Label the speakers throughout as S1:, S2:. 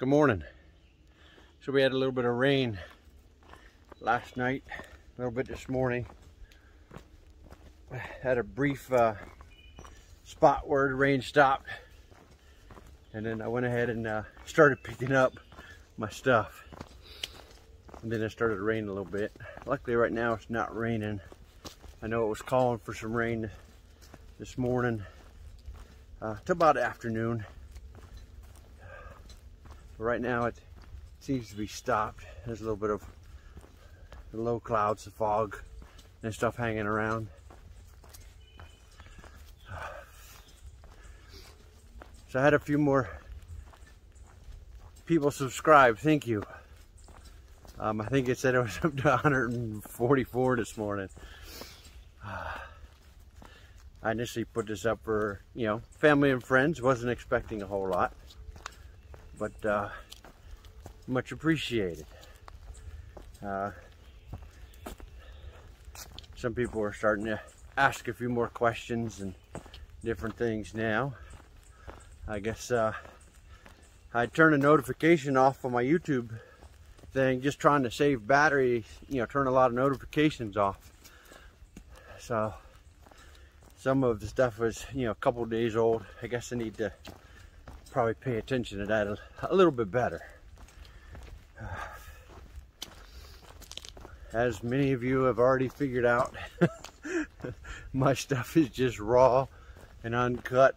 S1: Good morning. So we had a little bit of rain last night, a little bit this morning. Had a brief spot where the rain stopped, and then I went ahead and started picking up my stuff. And then it started to rain a little bit. Luckily right now it's not raining. I know it was calling for some rain this morning to about afternoon. But right now it seems to be stopped. There's a little bit of low clouds, the fog and stuff hanging around. So I had a few more people subscribe. Thank you. I think it said it was up to 144 this morning. I initially put this up for, family and friends. Wasn't expecting a whole lot, but much appreciated. Some people are starting to ask a few more questions and different things now. I guess I turned a notification off on my YouTube thing, just trying to save battery, turn a lot of notifications off. So some of the stuff was, a couple days old. I guess I need to probably pay attention to that a little bit better. As many of you have already figured out, my stuff is just raw and uncut.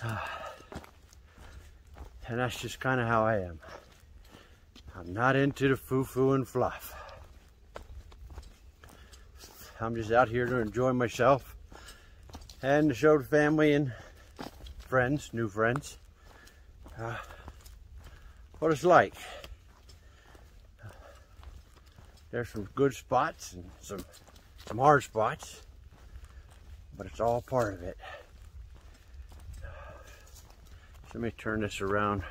S1: And that's just kind of how I am. I'm not into the foo-foo and fluff. I'm just out here to enjoy myself and to show the family and friends, new friends, what it's like. There's some good spots and some hard spots, but it's all part of it. So let me turn this around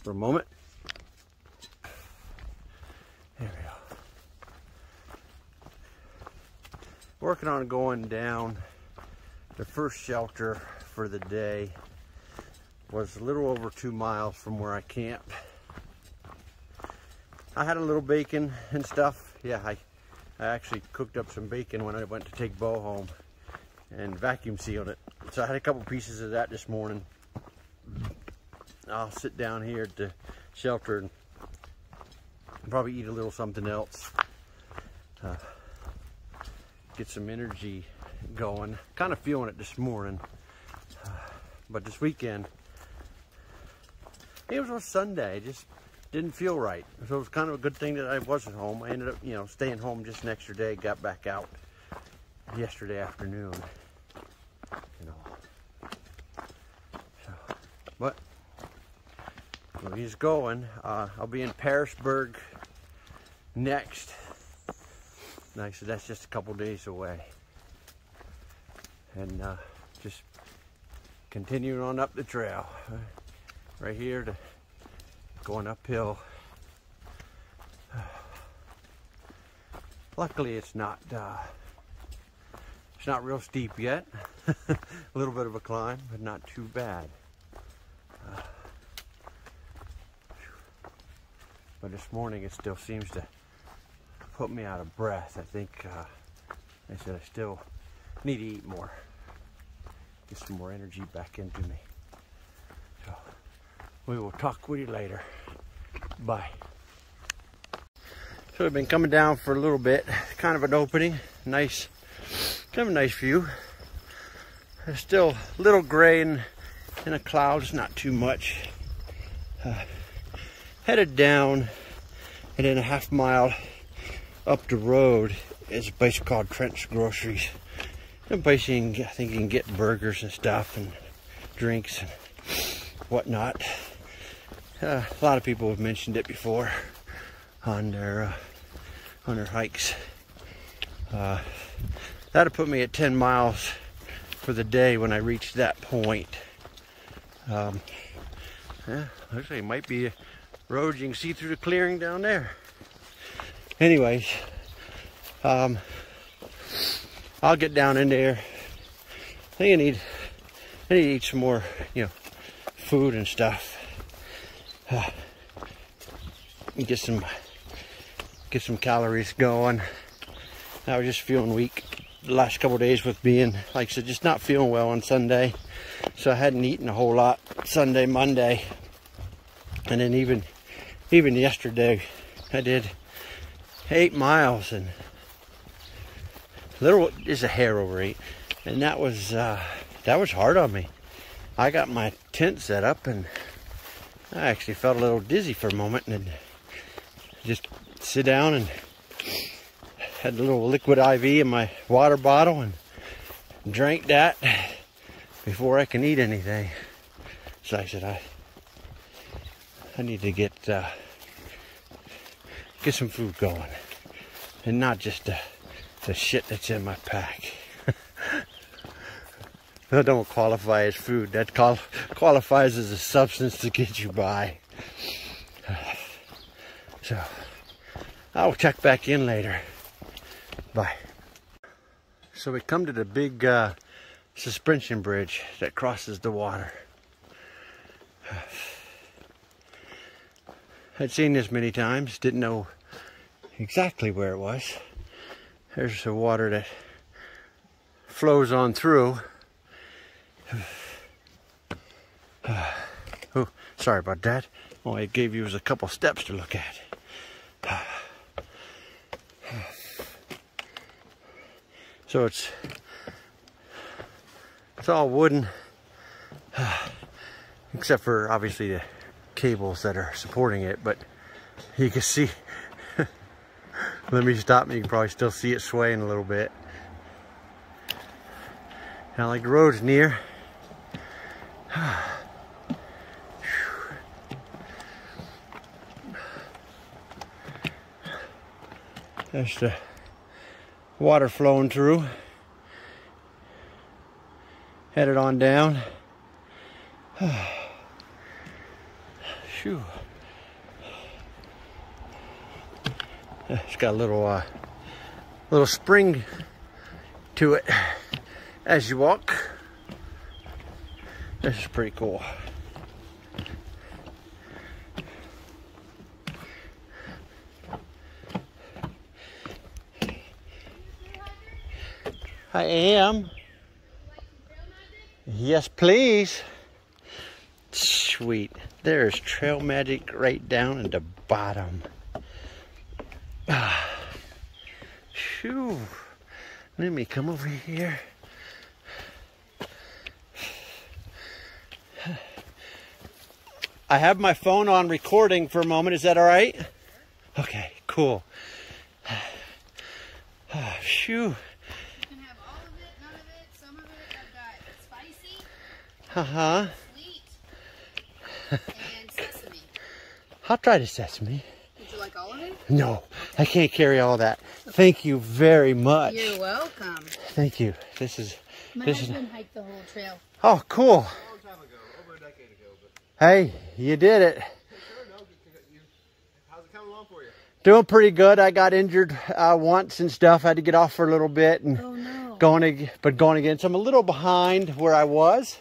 S1: for a moment. There we go. Working on going down. The first shelter for the day was a little over 2 miles from where I camped. I had a little bacon and stuff. Yeah, I actually cooked up some bacon when I went to take Bo home and vacuum sealed it. So I had a couple pieces of that this morning. I'll sit down here at the shelter and probably eat a little something else. Get some energy going. Kind of feeling it this morning. But this weekend, it was on Sunday. It just didn't feel right. So it was kind of a good thing that I wasn't home. I ended up, staying home just an extra day. Got back out yesterday afternoon. So, but he's going. I'll be in Parisburg next. Like I said, that's just a couple days away. And just continuing on up the trail. Right here to going uphill. Luckily it's not real steep yet. A little bit of a climb, but not too bad. But this morning it still seems to put me out of breath. I think I said I still need to eat more. Get some more energy back into me. So we will talk with you later. Bye. So we've been coming down for a little bit. Kind of an opening. Nice, kind of a nice view. It's still a little gray in the clouds, not too much. Headed down, and then a half mile up the road is a place called Trent's Groceries. A place I think you can get burgers and stuff and drinks and whatnot. A lot of people have mentioned it before on their hikes. That'll put me at 10 miles for the day when I reach that point. Yeah, looks like it might be a road you can see through the clearing down there. Anyways, I'll get down in there. I think I need to eat some more, food and stuff. get some calories going. I was just feeling weak the last couple of days with being, like I said, just not feeling well on Sunday. So I hadn't eaten a whole lot Sunday, Monday. And then even yesterday, I did 8 miles and just a hair over 8. And that was hard on me. I got my tent set up and I actually felt a little dizzy for a moment, and then just sit down and had a little liquid IV in my water bottle and drank that before I can eat anything. So I said, I need to get some food going, and not just the shit that's in my pack. That don't qualify as food. That qualifies as a substance to get you by. So I'll check back in later. Bye. So we come to the big suspension bridge that crosses the water. I'd seen this many times, didn't know exactly where it was. There's the water that flows on through. Oh, sorry about that. All I gave you was a couple steps to look at. So it's all wooden, except for obviously the cables that are supporting it, but you can see, let me stop me, you can probably still see it swaying a little bit. Now, like, the road's near. There's the water flowing through. Headed on down. Phew. It's got a little spring to it as you walk. This is pretty cool. I am. Yes, please. Sweet. There's trail magic right down at the bottom. Phew. Let me come over here. I have my phone on recording for a moment. Is that all right? Okay, cool. Phew.
S2: You can have all of it, none of it, some of it. I've got spicy, sweet, and sesame.
S1: I'll try the sesame.
S2: Would you like all of it?
S1: No, I can't carry all that. Thank you very much.
S2: You're welcome.
S1: Thank you.
S2: My husband hiked the whole trail.
S1: Oh, cool.
S3: A long time ago, over a decade ago. But
S1: Hey, you did it.
S3: sure, no, how's it coming along for you?
S1: Doing pretty good. I got injured once and stuff. I had to get off for a little bit and
S2: Oh no.
S1: going again. So I'm a little behind where I was,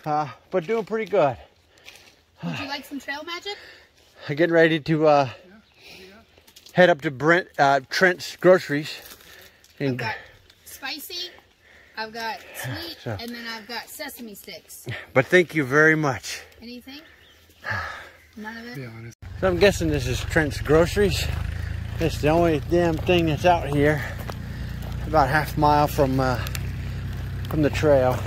S1: but doing pretty good.
S2: Would you like some trail magic?
S1: I'm getting ready to head up to Trent's Groceries.
S2: I've
S1: And
S2: got spicy, I've got sweet,
S1: So-
S2: and then I've got sesame sticks.
S1: but thank you very much.
S2: Anything? None of it?
S3: Be honest.
S1: So I'm guessing this is Trent's Groceries. It's the only damn thing that's out here. About half a mile from the trail.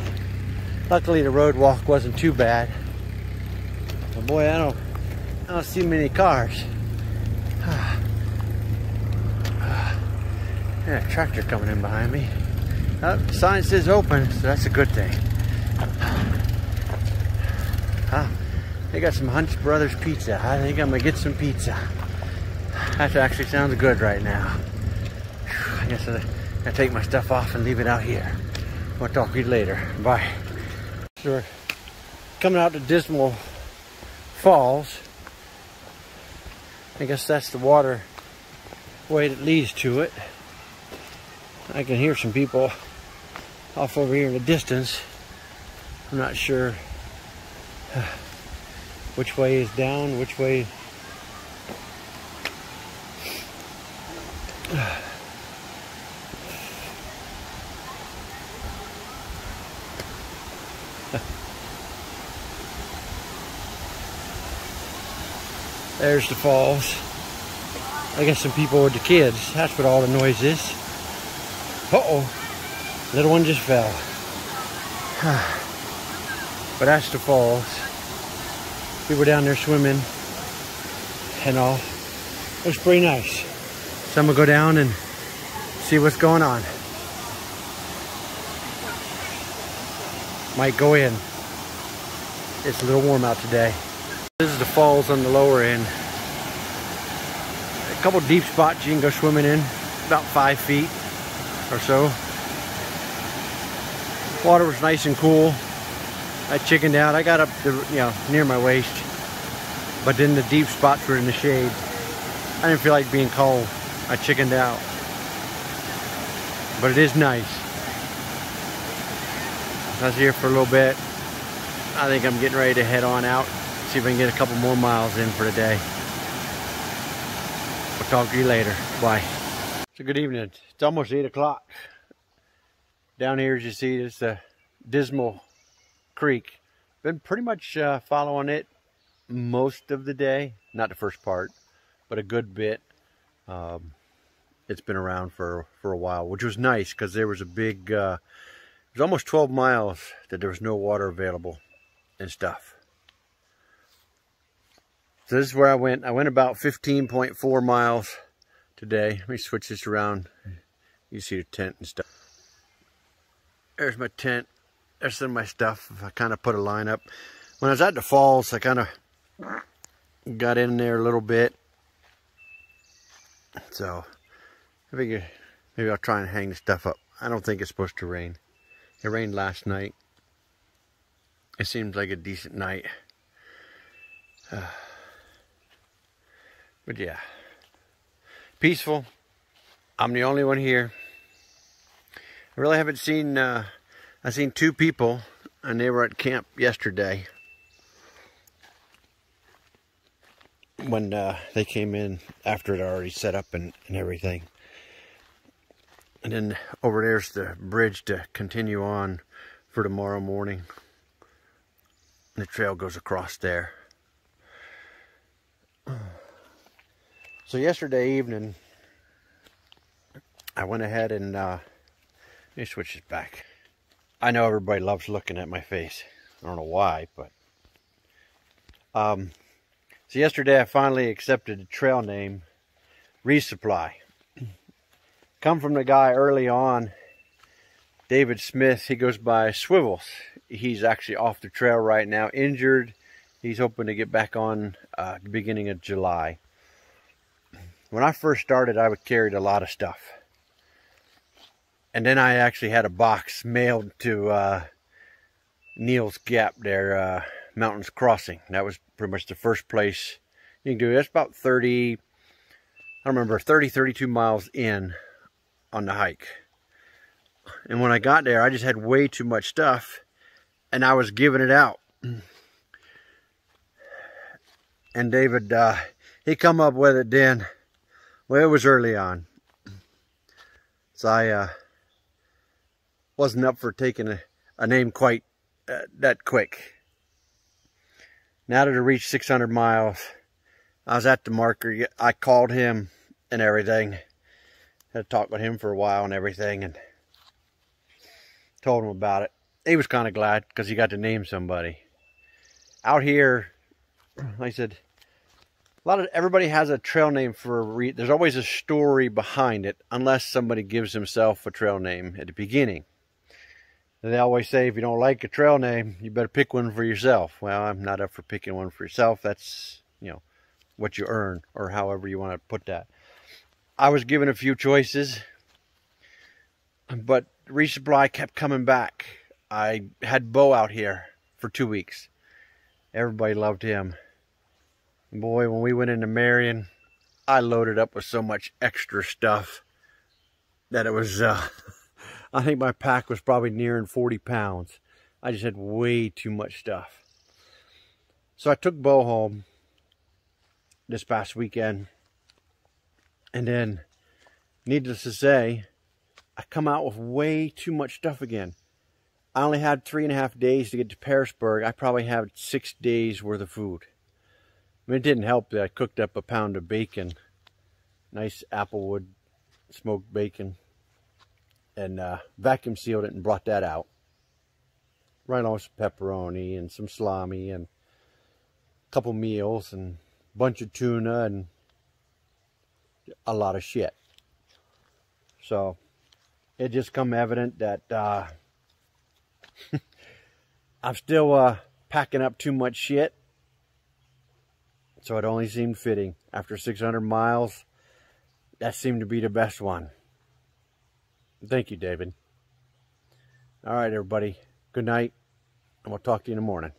S1: Luckily the road walk wasn't too bad. But boy, I don't see many cars. Yeah, a tractor coming in behind me. The sign says open, so that's a good thing. They got some Hunt's Brothers pizza. I think I'm gonna get some pizza. That actually sounds good right now. I guess I'm gonna take my stuff off and leave it out here. We'll talk to you later. Bye. So we're coming out to Dismal Falls. I guess that's the water way that leads to it. I can hear some people off over here in the distance. I'm not sure Which way is down? Which way? There's the falls. I guess some people with the kids. That's what all the noise is. Uh-oh. Little one just fell. But that's the falls. People down there swimming and all. Looks pretty nice. So I'm gonna go down and see what's going on. Might go in. It's a little warm out today. This is the falls on the lower end. A couple deep spots you can go swimming in, about 5 feet or so. Water was nice and cool. I chickened out. I got up to, near my waist, but then the deep spots were in the shade. I didn't feel like being cold. I chickened out, but it is nice. I was here for a little bit. I think I'm getting ready to head on out. See if I can get a couple more miles in for the day. I'll talk to you later. Bye. So good evening. It's almost 8 o'clock. Down here, as you see, is the Dismal Creek. Been pretty much following it most of the day. Not the first part, but a good bit. It's been around for a while, which was nice because there was a big, it was almost 12 miles that there was no water available and stuff. So this is where I went. I went about 15.4 miles today. Let me switch this around. You see the tent and stuff. There's my tent. There's some of my stuff. I kind of put a line up. When I was at the falls, I kind of got in there a little bit. So I figure maybe I'll try and hang the stuff up. I don't think it's supposed to rain. It rained last night. It seems like a decent night. But yeah, peaceful. I'm the only one here. I really haven't seen, I seen 2 people and they were at camp yesterday when they came in after it already set up and everything. And then over there's the bridge to continue on for tomorrow morning. And the trail goes across there. So yesterday evening, I went ahead and, let me switch this back. I know everybody loves looking at my face. I don't know why, but. So yesterday I finally accepted the trail name, Resupply. Come from the guy early on, David Smith. He goes by Swivels. He's actually off the trail right now, injured. He's hoping to get back on the beginning of July. When I first started, I carried a lot of stuff. And then I actually had a box mailed to Neil's Gap there, Mountains Crossing. That was pretty much the first place you can do it. That's about 30, I don't remember, 30, 32 miles in on the hike. And when I got there, I just had way too much stuff and I was giving it out. And David, he come up with it then. Well, it was early on. So I wasn't up for taking a name quite that quick. Now that I reached 600 miles, I was at the marker. I called him and everything. Had to talk with him for a while and everything, and told him about it. He was kind of glad because he got to name somebody. Out here, like I said, everybody has a trail name for a reason. There's always a story behind it, unless somebody gives himself a trail name at the beginning. And they always say, if you don't like a trail name, you better pick one for yourself. Well, I'm not up for picking one for yourself. That's, what you earn, or however you want to put that. I was given a few choices, but Resupply kept coming back. I had Bo out here for 2 weeks. Everybody loved him. Boy, when we went into Marion, I loaded up with so much extra stuff that it was, I think my pack was probably nearing 40 pounds. I just had way too much stuff. So I took Bo home this past weekend, and then, needless to say, I come out with way too much stuff again. I only had 3.5 days to get to Pearisburg. I probably had 6 days worth of food. I mean, it didn't help that I cooked up a pound of bacon, nice applewood smoked bacon, and vacuum sealed it and brought that out. Right along with some pepperoni and some salami and a couple meals and a bunch of tuna and a lot of shit. So it just come evident that I'm still packing up too much shit. So it only seemed fitting. After 600 miles, that seemed to be the best one. Thank you, David. All right, everybody. Good night, and we'll talk to you in the morning.